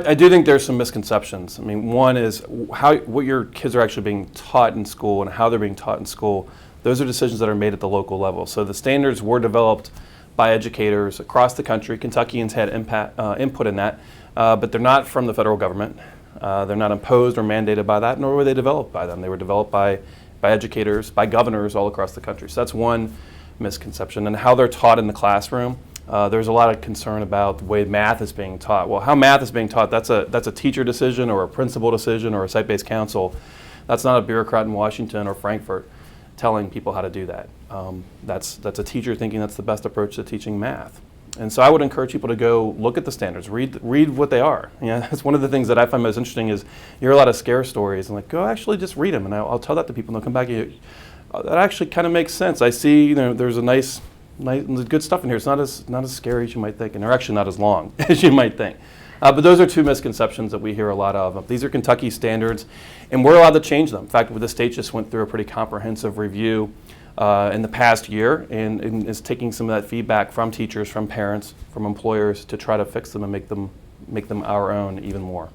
I do think there's some misconceptions. I mean, one is what your kids are actually being taught in school and how they're being taught in school. Those are decisions that are made at the local level. So the standards were developed by educators across the country. Kentuckians had input in that, but they're not from the federal government. They're not imposed or mandated by that, nor were they developed by them. They were developed by educators, by governors all across the country. So that's one misconception. And how they're taught in the classroom. There's a lot of concern about the way math is being taught. Well, how math is being taught, that's a teacher decision or a principal decision or a site-based council. That's not a bureaucrat in Washington or Frankfurt telling people how to do that. That's a teacher thinking that's the best approach to teaching math. And so I would encourage people to go look at the standards, read what they are. That's one of the things that I find most interesting is you hear a lot of scare stories and like, go actually just read them. And I'll tell that to people and they'll come back and that actually kind of makes sense. I see, there's a nice, good stuff in here. It's not as scary as you might think, and they're actually not as long as you might think. But those are two misconceptions that we hear a lot of. These are Kentucky standards, and we're allowed to change them. In fact, the state just went through a pretty comprehensive review in the past year, and is taking some of that feedback from teachers, from parents, from employers to try to fix them and make them our own even more.